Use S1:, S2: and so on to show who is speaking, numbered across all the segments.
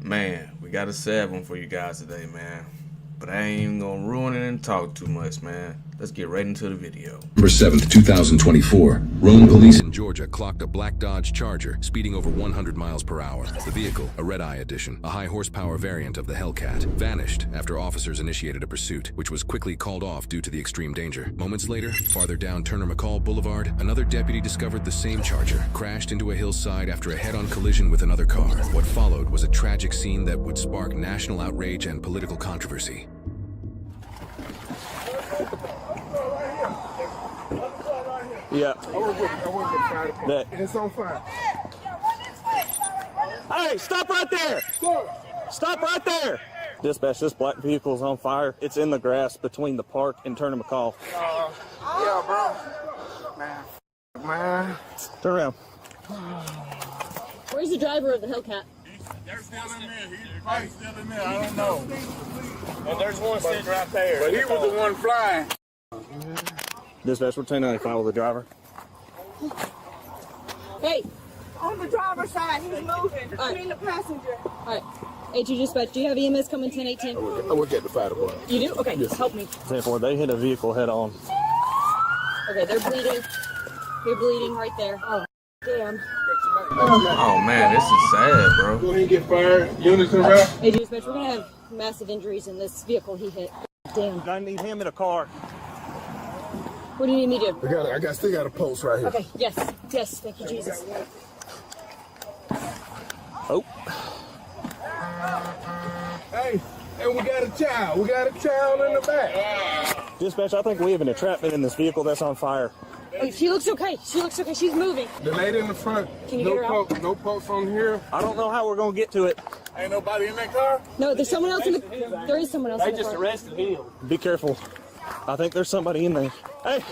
S1: Man, we got a sad one for you guys today, man. But I ain't even gonna ruin it and talk too much, man. Let's get right into the video.
S2: November 7th, 2024, Rome police
S3: In Georgia clocked a black Dodge Charger speeding over 100 miles per hour. The vehicle, a Redeye edition, a high horsepower variant of the Hellcat, vanished after officers initiated a pursuit, which was quickly called off due to the extreme danger. Moments later, farther down Turner McCall Boulevard, another deputy discovered the same Charger crashed into a hillside after a head-on collision with another car. What followed was a tragic scene that would spark national outrage and political controversy.
S4: Yeah.
S5: I want to get fire department. It's on fire.
S4: Hey, stop right there! Stop right there! Dispatch, this black vehicle's on fire. It's in the grass between the park and Turner McCall.
S5: Yeah, bro. Man.
S4: Turn around.
S6: Where's the driver of the Hellcat?
S5: They're still in there. He's probably still in there. I don't know.
S4: And there's one sitting right there.
S5: But he was the one flying.
S4: Dispatch, we're 1095 with the driver.
S6: Hey!
S7: On the driver's side, he's moving between the passenger.
S6: Alright. A2 Dispatch, do you have EMS coming 1018?
S5: I will get the fire department.
S6: You do? Okay, help me.
S4: 10-4, they hit a vehicle head on.
S6: Okay, they're bleeding. You're bleeding right there. Oh, damn.
S1: Oh man, this is sad, bro.
S5: Go ahead and get fire. Units around.
S6: A2 Dispatch, we're gonna have massive injuries in this vehicle he hit. Damn.
S4: I need him in a car.
S6: What do you need me to do?
S5: Still got a pulse right here.
S6: Okay, yes, thank you, Jesus.
S4: Oh.
S5: Hey, and we got a child. We got a child in the back.
S4: Dispatch, I think we have an entrapment in this vehicle that's on fire.
S6: Oh, she looks okay. She's moving.
S5: The lady in the front.
S6: Can you get her out?
S5: No pulse on here.
S4: I don't know how we're going to get to it.
S5: Ain't nobody in that car?
S6: No, there's someone else in the... There is someone else in the car.
S4: arrested him. Be careful. I think there's somebody in there. Hey!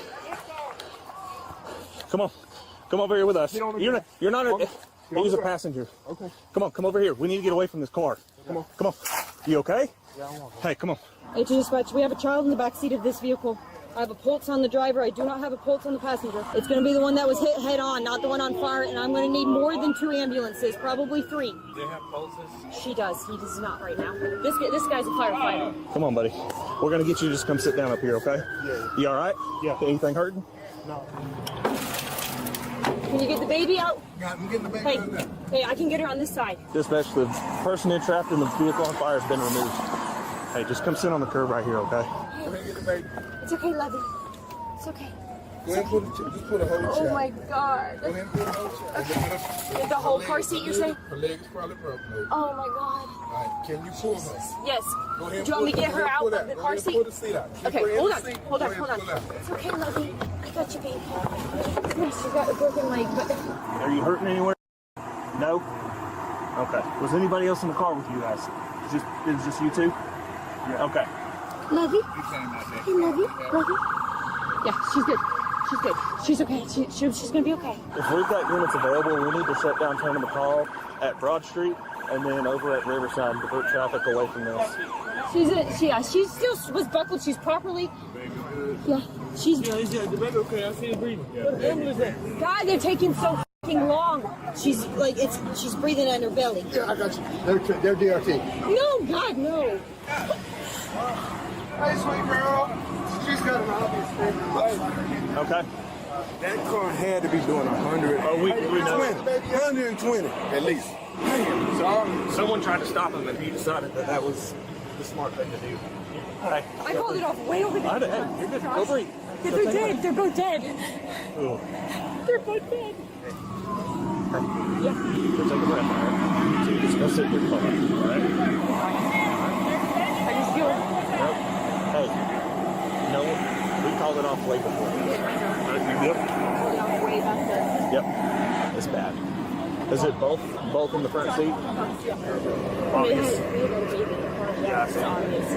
S4: Come on. Come over here with us. You're not a... He's a passenger.
S5: Okay.
S4: Come on, come over here. We need to get away from this car. Come on. Come on. You okay?
S5: Yeah, I'm okay.
S4: Hey, come on.
S6: A2 Dispatch, we have a child in the back seat of this vehicle. I have a pulse on the driver. I do not have a pulse on the passenger. It's going to be the one that was hit head on, not the one on fire, and I'm going to need more than 2 ambulances, probably 3.
S5: Do they have pulses?
S6: She does. He does not right now. This guy's a firefighter.
S4: Come on, buddy. We're going to get you to just come sit down up here, okay?
S5: Yeah.
S4: You all right?
S5: Yeah.
S4: Anything hurting?
S5: No.
S6: Can you get the baby out?
S5: I'm getting the baby
S6: Hey,
S5: right now.
S6: hey, I can get her on this side.
S4: Dispatch, the person entrapped in the vehicle on fire has been removed. Hey, just come sit on the curb right here, okay?
S5: Go ahead and get the baby.
S6: It's okay, Lovey. It's okay.
S5: Go ahead and just put a whole child.
S6: Oh my God.
S5: Go ahead and put a whole child.
S6: Get the whole car seat, you say?
S5: Her leg is probably broken. Maybe.
S6: Oh my God.
S5: All right, can you pull her?
S6: Yes.
S5: Go ahead and
S6: Do you want me to get her out of the car seat?
S5: Pull the seat out. Keep her
S6: Okay,
S5: in
S6: hold
S5: the
S6: on,
S5: seat.
S6: hold
S5: Go
S6: on,
S5: ahead
S6: hold
S5: and
S6: on.
S5: pull out.
S6: It's okay, Lovey. I got you, baby. Yes, you got a broken leg, but...
S4: Are you hurting anywhere? No? Okay. Was anybody else in the car with you guys? It was just you two? Yeah. Okay.
S6: Lovey? Hey, Lovey? Lovey? Yeah, she's good. She's good. She's okay. She's gonna be okay.
S4: If we've got units available, we need to shut down Turner McCall at Broad Street and then over at Riverside to divert traffic away from this.
S6: She still was buckled. She's properly... Yeah, she's...
S5: Yeah, the baby okay. I see it breathing.
S6: God, they're taking so f***ing long. She's like, she's breathing on her belly.
S5: Yeah, I got you. They're DRT.
S6: No, God, no.
S5: Hey, sweet girl. She's got an obvious thing.
S4: Okay.
S5: That car had to be doing 100.
S4: Oh, we know.
S5: 120 at least.
S4: So someone tried to stop him and he decided that was the smart thing to do. Hey.
S6: I called it off way over there.
S4: Hey, you're good. Go breathe.
S6: Yeah, they're dead. They're both dead.
S4: Ooh.
S6: They're both dead. Yeah.
S4: Go take a breath, all right? So you just go sit in your car, all right?
S6: I just feel...
S4: Nope. Hey, no, we called it off way before. Yep.
S6: Called it off way back there.
S4: Yep. It's bad. Is it both in the front seat?
S6: I mean, it has a little baby in the car. Yeah, it's obvious.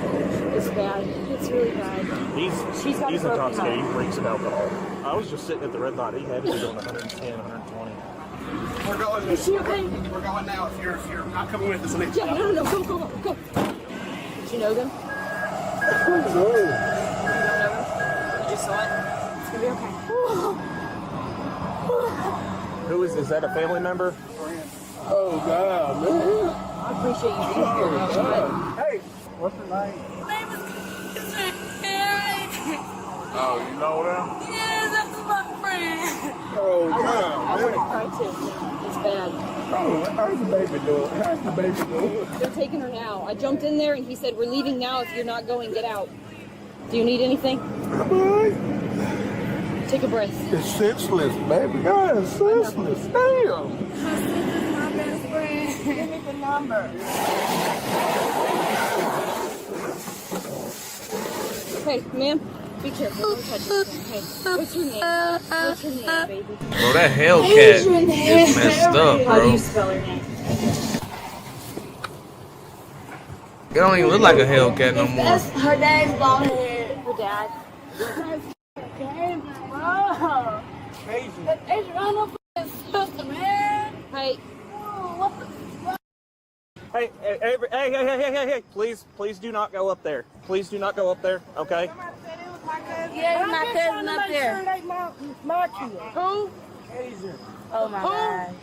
S6: It's bad. It's really bad.
S4: He's intoxicated. He drinks of alcohol. I was just sitting at the red light. He had to be doing 110, 120.
S5: We're going.
S6: Is she okay?
S5: We're going now. If you're not coming with us, I'll let you
S6: Yeah, no. Go. Did you know them?
S5: No.
S6: You don't know them? You just saw it? It's gonna be okay.
S4: Who is that? A family member?
S5: Oh God, man.
S6: I appreciate you being here.
S4: Hey, what's your name? Oh, you know them?
S7: Yeah, that's my friend.
S4: Oh,
S6: I
S4: God.
S6: want to cry too. It's bad.
S4: Oh, how's the baby doing? How's the baby doing?
S6: They're taking her now. I jumped in there and he said, we're leaving now. If you're not going, get out. Do you need anything?
S4: I'm all right.
S6: Take a breath.
S4: It's senseless, baby. God, it's senseless. Damn.
S7: My best friend. Give me the number.
S6: Hey, ma'am, be careful. Don't touch it. Hey, what's your name? What's your name, baby?
S1: Bro, that Hellcat is messed up,
S6: How do
S1: bro.
S6: you spell her name?
S1: It don't even look like a Hellcat no more.
S7: Her dad's blonde hair.
S6: Her dad.
S7: Okay, bro. It's run up his sister, man.
S6: Hey,
S7: What the
S4: Hey, please do not go up there. Please do not go up there, okay?
S7: Yeah, it's my cousin up there.
S5: My kid.
S7: Who? Oh my God.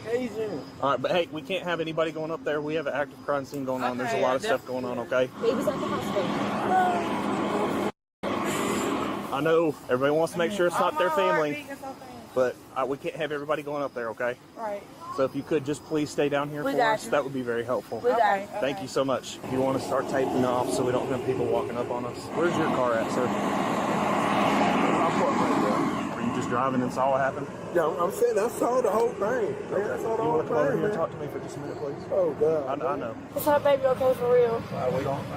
S4: All right, but hey, we can't have anybody going up there. We have an active crime scene going on. There's a lot of stuff going on, okay?
S6: baby's at the hospital.
S4: I know everybody wants to make sure it's not their family, but we can't have everybody going up there, okay?
S7: Right.
S4: So if you could just please stay down here
S7: We
S4: for
S7: got
S4: us,
S7: you.
S4: that would be very helpful.
S7: We got you.
S4: Thank you so much. If you want to start taping off so we don't have people walking up on us. Where's your car at, sir? I'm parked right there. Are you just driving and saw what happened?
S5: Yeah, I'm saying I saw the whole thing. Man, I saw the
S4: You
S5: whole
S4: want to come over
S5: thing,
S4: here and
S5: man.
S4: talk to me for just a minute, please?
S5: Oh, God.
S4: I know.
S7: Is her baby okay for real?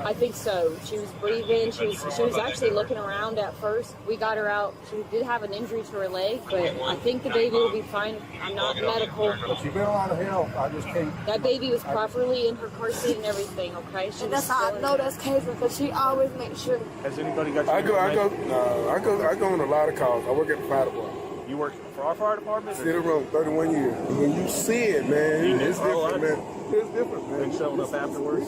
S6: I think so. She was breathing. She was actually looking around at first. We got her out. She did have an injury to her leg, but I think the baby will be fine. I'm not medical.
S5: But you've been a lot of help. I just can't.
S6: That baby was properly in her car seat and everything, okay? She
S7: And
S6: was
S7: that's how I
S6: still
S7: know
S6: in-
S7: that's Caitlin, because she always makes sure.
S4: Has anybody got your
S5: I go
S4: information?
S5: on a lot of calls. I work at the fire department.
S4: You work for our fire department?
S5: City room, 31 years. And when you see it, man,
S4: You knew
S5: it's
S4: for a while?
S5: different, man. It's different, man.
S4: Been showing up afterwards?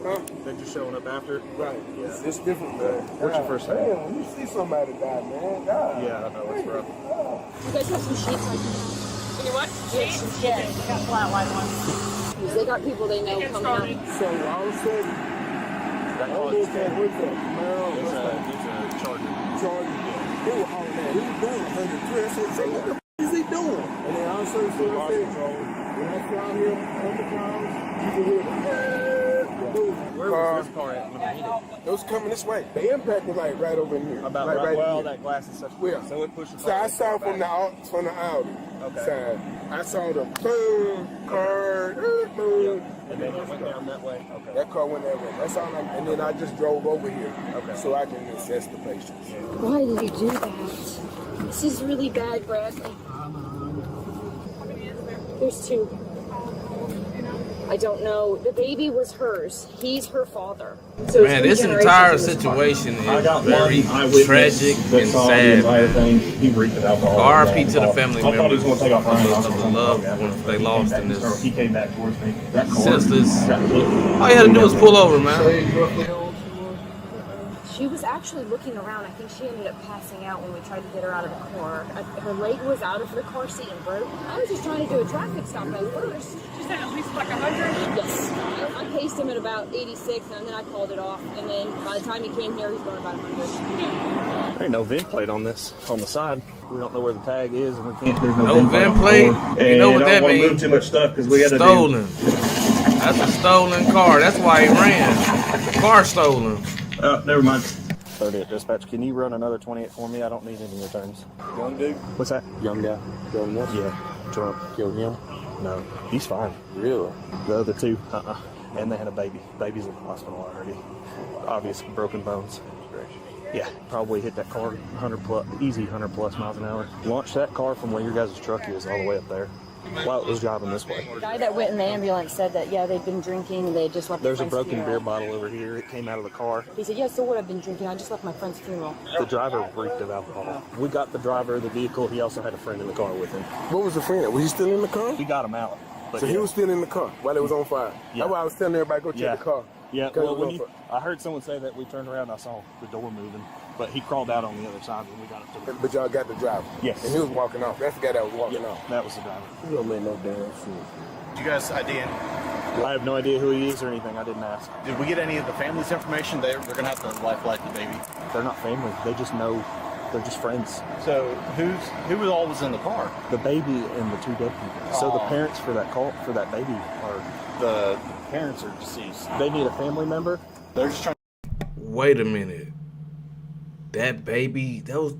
S5: Huh?
S4: They're just showing up after?
S5: Right. It's different, man.
S4: What's your first name?
S5: Man, when you see somebody die, man, God.
S4: Yeah, I know. It's rough.
S6: You guys have some sheets I can have?
S7: Can you what?
S6: Yeah, some sheets.
S7: Yeah, got flat white ones.
S6: Because they got people they know coming out.
S5: So all of a sudden,
S4: That
S5: I
S4: car
S5: don't know
S4: is
S5: if that was that. Man,
S4: It's a Charger.
S5: Charlie. He was hauling that. He was doing 103. I said, what the f*** is he doing? And then all of a sudden, when I found him on the ground, you can hear
S4: Where was this car at when it hit it?
S5: it was coming this way. The impact was like right over in here.
S4: About
S5: like
S4: right, well,
S5: here.
S4: that glass is such
S5: Yeah.
S4: so it pushes.
S5: So I saw from the Audi side. I saw the boom, car, boom.
S4: And then it went down that way. Okay.
S5: That car went that way. That's all. And then I just drove over here,
S4: Okay.
S5: so I can assess the patients.
S6: Why did you do that? This is really bad, Bradley. There's two. I don't know. The baby was hers. He's her father. So
S1: Man, this entire situation is very tragic and sad.
S8: He reeked of alcohol.
S1: RIP to the family
S8: I thought he
S1: members
S8: was going to take off running.
S1: of the loved ones they lost in this
S8: He came back towards me. That car.
S1: senseless. All you had to do was pull over, man.
S6: She was actually looking around. I think she ended up passing out when we tried to get her out of the car. Her leg was out of the car seat and broke. I was just trying to do a traffic stop at first.
S7: She said at least like 100.
S6: Yes. I paced him at about 86 and then I called it off. And then by the time he came here, he's going about 100.
S4: There ain't no VIN plate on this on the side. We don't know where the tag is, and we can't. There's
S1: No VIN plate? You know what that means?
S8: Move too much stuff because we got to
S1: Stolen. That's a stolen car. That's why he ran. The car stolen.
S8: Never mind.
S4: 30 at dispatch. Can you run another 28 for me? I don't need any returns.
S5: Young dude,
S4: What's that?
S5: young guy, young one.
S4: Yeah. Drunk.
S5: Killed him.
S4: No, he's fine.
S5: Really?
S4: The other two, and they had a baby. Baby's in the hospital already. Obvious broken bones. Yeah, probably hit that car 100 plus, easy 100 plus miles an hour. Launched that car from where your guys' truck is all the way up there while it was driving this way.
S6: The guy that went in the ambulance said that, yeah, they'd been drinking and they just left
S4: There's a
S6: my friend's
S4: broken beer
S6: funeral.
S4: bottle over here. It came out of the car.
S6: He said, yeah, so what? I've been drinking. I just left my friend's funeral.
S4: The driver reeked of alcohol. We got the driver of the vehicle. He also had a friend in the car with him.
S5: What was the friend? Was he still in the car?
S4: We got him out. But
S5: So
S4: yeah.
S5: he was still in the car while it was on fire.
S4: Yeah.
S5: That's why I was telling everybody go check
S4: Yeah.
S5: the car.
S4: Yeah,
S5: Because
S4: well,
S5: it
S4: when
S5: was on
S4: I heard someone say that, we turned around and I saw the door moving, but he crawled out on the other side when we got up to
S5: fire.
S4: him.
S5: But y'all got the driver.
S4: Yes.
S5: And he was walking off. That's the guy that was walking
S4: Yeah,
S5: off.
S4: that was the driver.
S5: He don't make no damn sense.
S4: You guys ID in? I have no idea who he is or anything. I didn't ask.
S9: Did we get any of the family's information? They're going to have to lifelike the baby.
S4: They're not family. They just know. They're just friends.
S9: So who all was in the car?
S4: The baby and the 2 dead people. So the parents for that baby are
S9: The parents are deceased.
S4: they need a family member.
S9: They're just trying.
S1: Wait a minute. That baby, that was.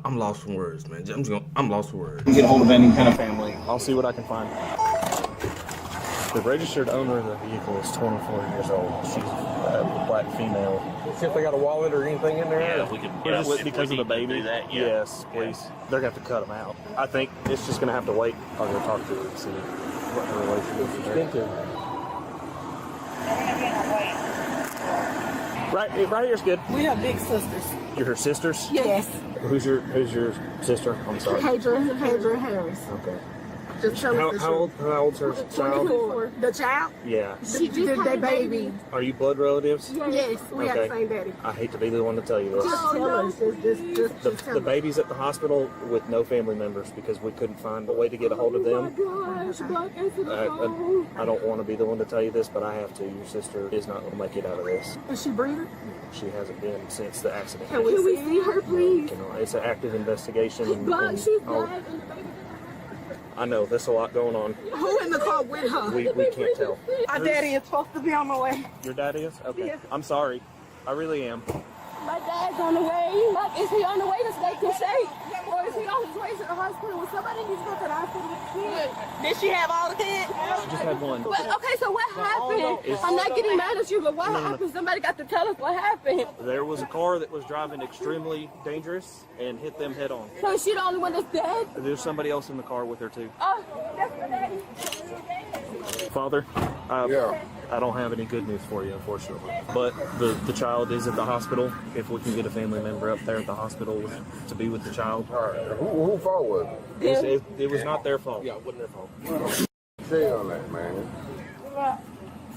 S1: I'm lost for words, man. I'm lost for words.
S9: Get a hold of any kind of family.
S4: I'll see what I can find. The registered owner of the vehicle is 24 years old. She's a black female.
S5: See if they got a wallet or anything in there.
S9: Yeah, if we could.
S4: Because of the baby.
S9: That, yeah.
S4: Yes, please. They're gonna have to cut them out. I think it's just gonna have to wait. I'll go talk to her and see what the relationship is. Been to. Right here's good.
S7: We have big sisters.
S4: You're her sisters?
S7: Yes.
S4: Who's your sister? I'm sorry.
S7: Pedro Harris.
S4: Okay.
S7: Just tell us the
S4: How old's her child?
S7: 24. The child?
S4: Yeah.
S7: She just had a baby.
S4: Are you blood relatives?
S7: Yes, we have the same daddy.
S4: I hate to be the one to tell you this.
S7: Just tell us. Just tell
S4: The
S7: us.
S4: baby's at the hospital with no family members because we couldn't find a way to get a hold of them. I don't want to be the one to tell you this, but I have to. Your sister is not going to make it out of this.
S7: Is she breathing?
S4: She hasn't been since the accident.
S7: Can we see her, please?
S4: It's an active investigation.
S7: But
S4: and
S7: she's
S4: I'll-
S7: alive.
S4: I know, there's a lot going on.
S7: Who in the car with her?
S4: We can't tell.
S7: Our daddy is supposed to be on the way.
S4: Your dad is? Okay.
S7: Yes.
S4: I'm sorry. I really am.
S10: My dad's on the way. Is he on the way to State and Shake? Or is he on his way to the hospital with somebody needs to go to the hospital with the kid?
S7: Did she have all the kids?
S4: She just had one.
S10: But, okay, so what happened? I'm not getting mad at you, but what happened? Somebody got to tell us what happened.
S4: There was a car that was driving extremely dangerous and hit them head on.
S10: So is she the only one that's dead?
S4: There's somebody else in the car with her too.
S10: Oh, that's my daddy.
S4: Father, I don't have any good news for you, unfortunately. But the child is at the hospital. If we can get a family member up there at the hospital to be with the child.
S5: All right. Who fault was it?
S4: It was not their fault.
S5: Yeah, it wasn't their fault. Say on that, man.
S11: I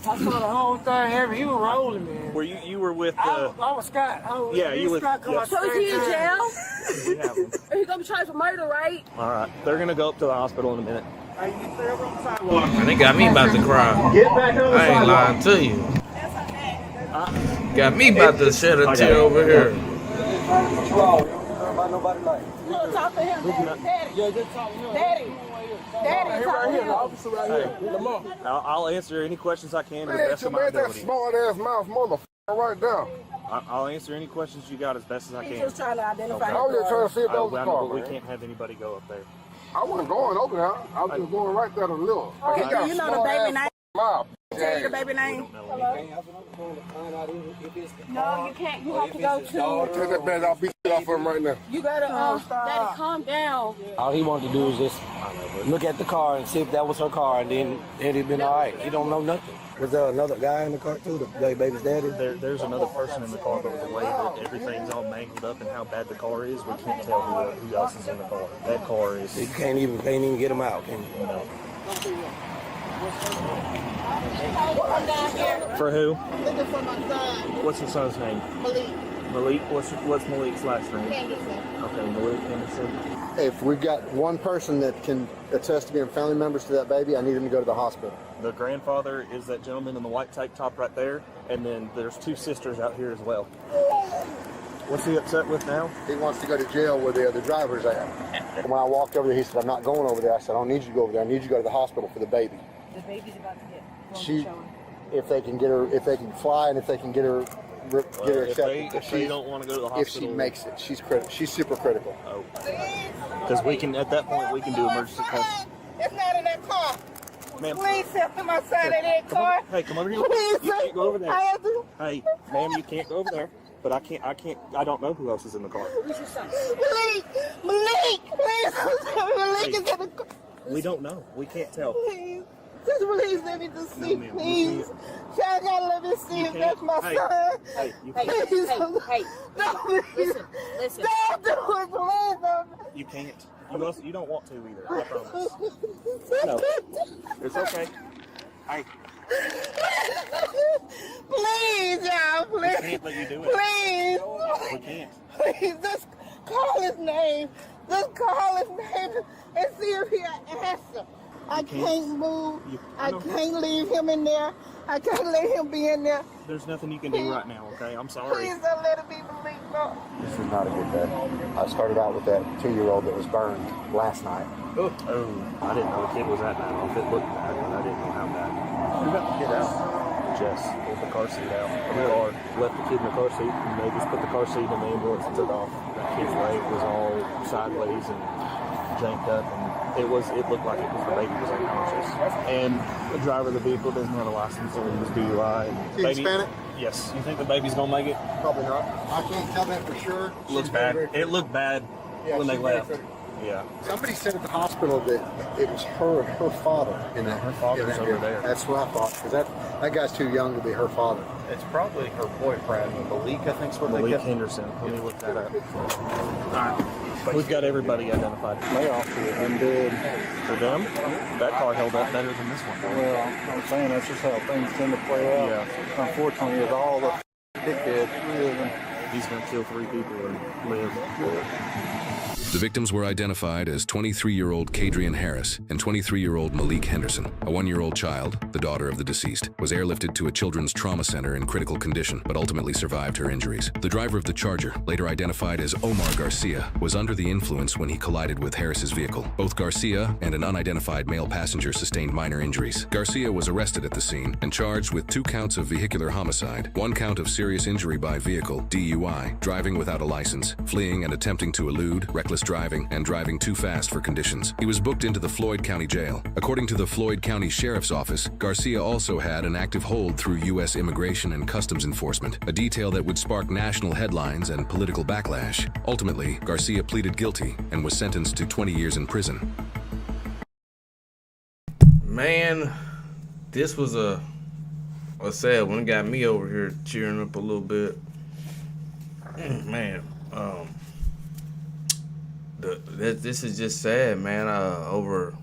S11: saw the whole thing happen. He was rolling, man.
S4: Were you were with
S11: I was Scott.
S4: Yeah, you was. Yeah.
S10: So is he in jail?
S4: We have him.
S10: He's gonna be tried for murder, right?
S4: All right, they're gonna go up to the hospital in a minute.
S1: And they got me about to cry.
S8: Get back on the
S1: I ain't lying to you. Got me about to shed a tear over here.
S10: Look, talk to him. Daddy.
S11: Yeah, just talk to him.
S10: Daddy. Daddy, talk to
S5: The
S10: him.
S5: officer right here. Lamar.
S4: I'll answer any questions I can to the
S5: Man,
S4: best
S5: you
S4: of my
S5: made that
S4: ability.
S5: smart ass mouth motherfucker right there.
S4: I'll answer any questions you got as best as I
S10: He's
S4: can.
S10: just trying to identify.
S5: I was just trying to see if that was
S4: I
S5: a
S4: know,
S5: car,
S4: but we
S5: man.
S4: can't have anybody go up there.
S5: I wasn't going over there. I was just going right there to look. He got
S7: you
S5: a
S7: know the
S5: smart
S7: baby
S5: ass
S7: name?
S5: mouth.
S7: Tell you the baby name?
S10: No, you can't. You have to go to.
S5: Take that bag off, beat it off him right now.
S10: You gotta, Daddy, calm down.
S11: All he wanted to do is just look at the car and see if that was her car, and then it'd been all right. He don't know nothing. Was there another guy in the car too? The baby's daddy?
S4: There's another person in the car, but with the way that everything's all mangled up and how bad the car is, we can't tell who else is in the car. That car is.
S11: You can't even get him out, can you?
S4: No.
S10: Come down here.
S4: For who?
S7: Looking for my son,
S4: What's your son's name?
S7: Malik.
S4: Malik. What's Malik's last name?
S7: Anderson.
S4: Okay, Malik Anderson.
S12: If we've got one person that can attest to being family members to that baby, I need him to go to the hospital.
S4: The grandfather is that gentleman in the white tank top right there, and then there's 2 sisters out here as well. What's he upset with now?
S12: He wants to go to jail where the other driver's at. And when I walked over there, he said, I'm not going over there. I said, I don't need you to go over there. I need you to go to the hospital for the baby.
S6: The baby's about to get.
S12: If they can get her, if they can fly, and if they can get her accepted.
S4: If they don't want to go to the hospital.
S12: If she makes it, she's critical. She's super critical.
S4: Oh. Because we can, at that point, we can do emergency calls.
S7: It's not in that car.
S4: Ma'am.
S7: Please help my son in that car.
S4: Hey, come over here.
S7: Please,
S4: You can't go over there.
S7: I have to.
S4: Hey, ma'am, you can't go over there. But I don't know who else is in the car.
S7: Malik, please, Malik is in the car.
S4: We don't know. We can't tell.
S7: Please, just please let me just see,
S4: ma'am,
S7: please. Y'all gotta let me see if that's my
S4: Hey,
S7: son.
S4: hey, you
S7: Please,
S10: Hey,
S7: no, please.
S10: listen.
S7: Don't do it, please. Don't.
S4: You can't. You don't want to either. I promise. No, it's okay. Hey,
S7: Please, y'all,
S4: we
S7: please.
S4: can't let you do it.
S7: Please.
S4: We can't.
S7: Please, just call his name. Just call his name and see if he'll answer. I can't move. I can't leave him in there. I can't let him be in there.
S4: There's nothing you can do right now, okay? I'm sorry.
S7: Please don't let him be Malik, no.
S12: This is not a good day. I started out with that 2-year-old that was burned last night.
S4: Oh, I didn't know the kid was that bad. If it looked bad, but I didn't know how bad.
S12: You got the kid out.
S4: Jess pulled the car seat out of the car, left the kid in the car seat, and they just put the car seat in the ambulance and took off. That kid's leg was all sideways and janked up, and it looked like the baby was unconscious. And the driver of the vehicle doesn't have a license, and he was DUI.
S12: Baby, Hispanic?
S4: Yes. You think the baby's gonna make it?
S12: Probably not. I can't tell that for sure.
S4: Looks bad. It looked bad when they left. Yeah.
S12: Somebody said at the hospital that it was her father.
S4: Her father's over there.
S12: That's what I thought, because that guy's too young to be her father.
S9: It's probably her boyfriend, Malik, I think's what they
S4: Malik
S9: kept.
S4: Henderson. Let me look that up. All right. We've got everybody identified. Layoff here. And for them, that car held up better than this one.
S5: Well, I'm saying that's just how things tend to play out.
S4: Yeah.
S5: Unfortunately, with all the dickheads living.
S4: He's going to kill 3 people and live.
S3: The victims were identified as 23-year-old Kadrian Harris and 23-year-old Malik Henderson. A 1-year-old child, the daughter of the deceased, was airlifted to a children's trauma center in critical condition, but ultimately survived her injuries. The driver of the Charger, later identified as Omar Garcia, was under the influence when he collided with Harris's vehicle. Both Garcia and an unidentified male passenger sustained minor injuries. Garcia was arrested at the scene and charged with 2 counts of vehicular homicide, 1 count of serious injury by vehicle, DUI, driving without a license, fleeing and attempting to elude, reckless driving, and driving too fast for conditions. He was booked into the Floyd County Jail. According to the Floyd County Sheriff's Office, Garcia also had an active hold through U.S. Immigration and Customs Enforcement, a detail that would spark national headlines and political backlash. Ultimately, Garcia pleaded guilty and was sentenced to 20 years in prison.
S1: Man, this was a sad one. It got me over here cheering up a little bit. Man, this is just sad, man. Over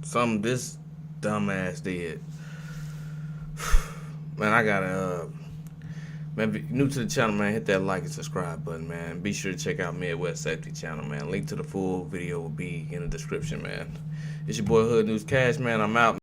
S1: something this dumbass did. Man, I gotta man, if you're new to the channel, man, hit that like and subscribe button, man. Be sure to check out Midwest Safety channel, man. Link to the full video will be in the description, man. It's your boy Hood News Cash, man. I'm out.